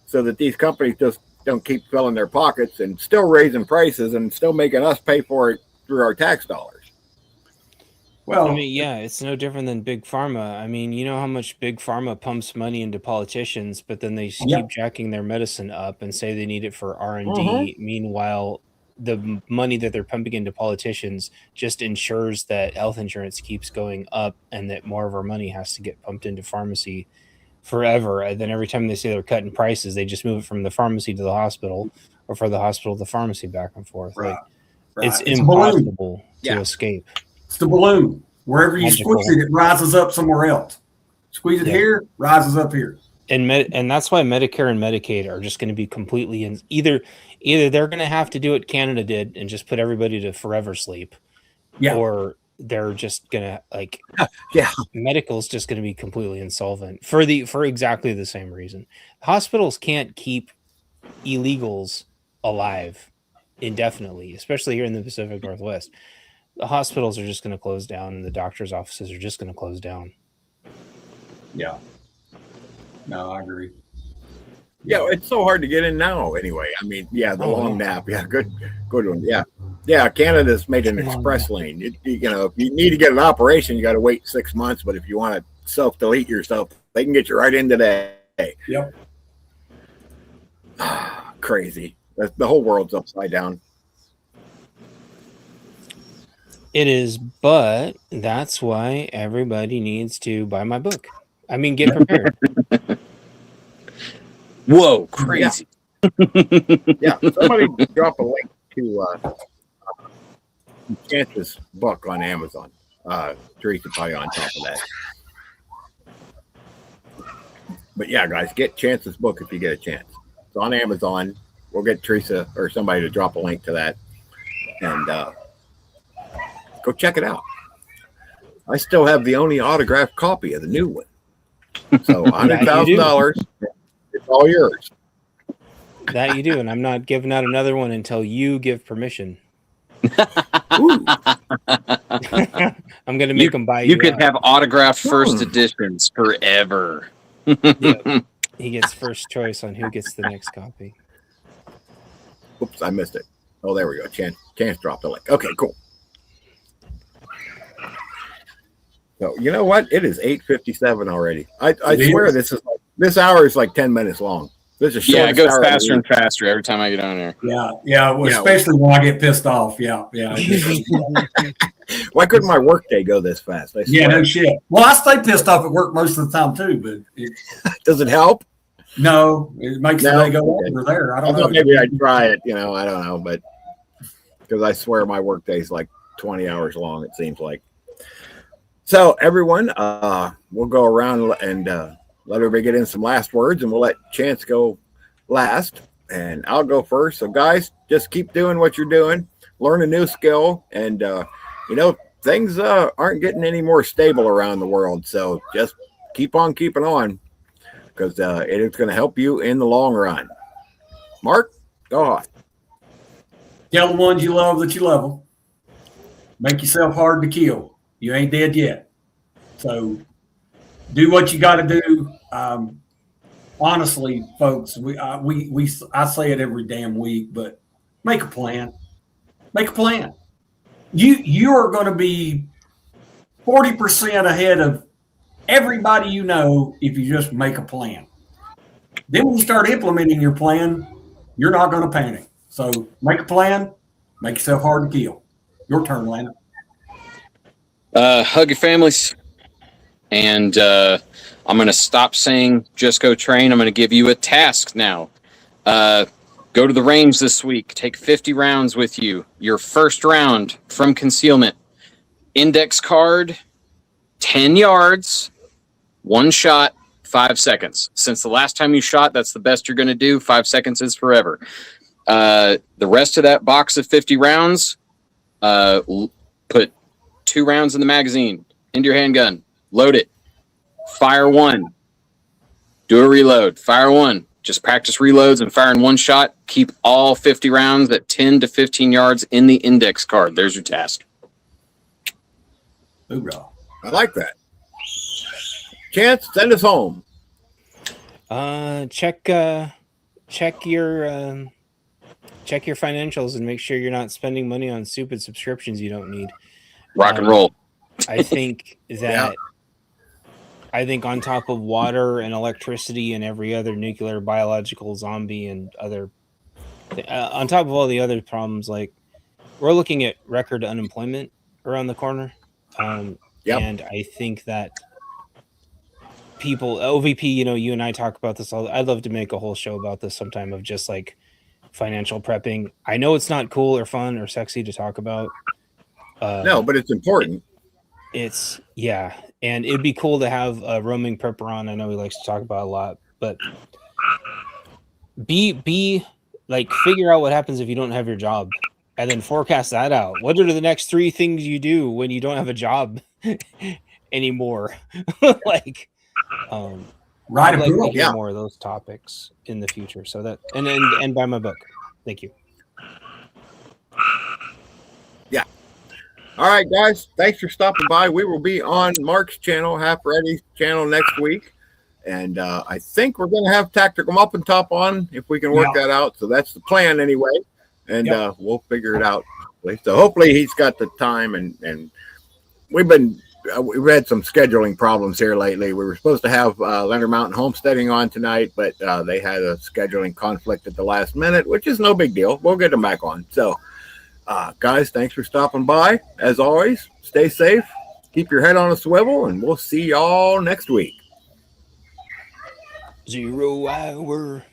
so that these companies just don't keep filling their pockets and still raising prices and still making us pay for it through our tax dollars. Well, I mean, yeah, it's no different than Big Pharma. I mean, you know how much Big Pharma pumps money into politicians, but then they keep jacking their medicine up and say they need it for R&D. Meanwhile, the money that they're pumping into politicians just ensures that health insurance keeps going up and that more of our money has to get pumped into pharmacy forever. And then every time they say they're cutting prices, they just move it from the pharmacy to the hospital or from the hospital to the pharmacy back and forth. Right. Like, it's a impossible to Yeah. escape. It's the balloon. Wherever you Magical. squeeze it, it rises up somewhere else. Squeeze it here, rises up here. And that's why Medicare and Medicaid are just going to be completely in either they're going to have to do what Canada did and just put everybody to forever sleep, or they're just going to medical's just going to be completely insolvent for exactly the same reason. Hospitals can't keep illegals alive indefinitely, especially here in the Pacific Northwest. The hospitals are just going to close down, and the doctors' offices are just going to close down. Yeah. No, I agree. Yeah, it's so hard to get in now. Anyway, I mean, the long nap. Yeah, good one. Yeah. Canada's made an express lane. If you need to get an operation, you got to wait 6 months. But if you want to self-delete yourself, they can get you right in today. Yep. Crazy. The whole world's upside down. It is, but that's why everybody needs to buy my book. I mean, get prepared. Whoa, crazy. Yeah, somebody drop a link to Chance's book on Amazon. Teresa probably on top of that. But yeah, guys, get Chance's book if you get a chance. It's on Amazon. We'll get Teresa or somebody to drop a link to that, and go check it out. I still have the only autographed copy of the new one. So $100,000, it's all yours. That you do, and I'm not giving out another one until you give permission. Ooh. I'm gonna make them buy you. You could out. have autographed first editions forever. Yeah. He gets first choice on who gets the next copy. Oops, I missed it. Oh, there we go. Chance dropped the link. Okay, cool. So you know what? It is 8:57 already. I swear this hour is like 10 minutes long. This is Yeah, it goes faster and faster every time I get on there. Yeah. Well, especially when I get pissed off. Yeah. Why couldn't my workday go this fast? Yeah, no shit. Well, I stay pissed off at work most of the time too, but Does it help? no, it makes the day go over there. I I don't know. thought maybe I'd try it. I don't know, but because I swear my workday is like 20 hours long. It seems like. So everyone, we'll go around and let everybody get in some last words, and we'll let Chance go last, and I'll go first. So guys, just keep doing what you're doing, learn a new skill, and things aren't getting any more stable around the world. So just keep on keeping on, because it is going to help you in the long run. Mark, go on. Tell the ones you love that you love them. Make yourself hard to kill. You ain't dead yet. So do what you got to do. Honestly, folks, I say it every damn week, but make a plan. Make a plan. You are going to be 40% ahead of everybody you know if you just make a plan. Then when you start implementing your plan, you're not going to panic. So make a plan. Make yourself hard to kill. Your turn, Lana. Hug your families. And I'm going to stop saying just go train. I'm going to give you a task now. Go to the range this week. Take 50 rounds with you. Your first round from concealment. Index card, 10 yards, one shot, 5 seconds. Since the last time you shot, that's the best you're going to do. 5 seconds is forever. The rest of that box of 50 rounds, put 2 rounds in the magazine, into your handgun. Load it. Fire one. Do a reload. Fire one. Just practice reloads and fire in one shot. Keep all 50 rounds at 10 to 15 yards in the index card. There's your task. Hoorah. I like that. Chance, send us home. Check your financials and make sure you're not spending money on stupid subscriptions you don't need. Rock and roll. I think that I think on top of water and electricity and every other nuclear, biological, zombie, and other, on top of all the other problems, like we're looking at record unemployment around the corner. And I think that people, OVP, you and I talk about this all. I'd love to make a whole show about this sometime of just like financial prepping. I know it's not cool or fun or sexy to talk about. No, but it's important. And it'd be cool to have a roaming prepper on. I know he likes to talk about a lot, but be like, figure out what happens if you don't have your job, and then forecast that out. What are the next 3 things you do when you don't have a job anymore? Like, Right, I'd like to hear more of those topics in the future. So that and buy my book. Thank you. All right, guys. Thanks for stopping by. We will be on Mark's channel, Half Ready's channel next week. And I think we're going to have Tactical Up and Top on if we can work that out. So that's the plan anyway. And we'll figure it out. So hopefully he's got the time. And we've been we've had some scheduling problems here lately. We were supposed to have Leonard Mountain Homesteading on tonight, but they had a scheduling conflict at the last minute, which is no big deal. We'll get them back on. So, guys, thanks for stopping by. As always, stay safe, keep your head on a swivel, and we'll see y'all next week. 0 hour.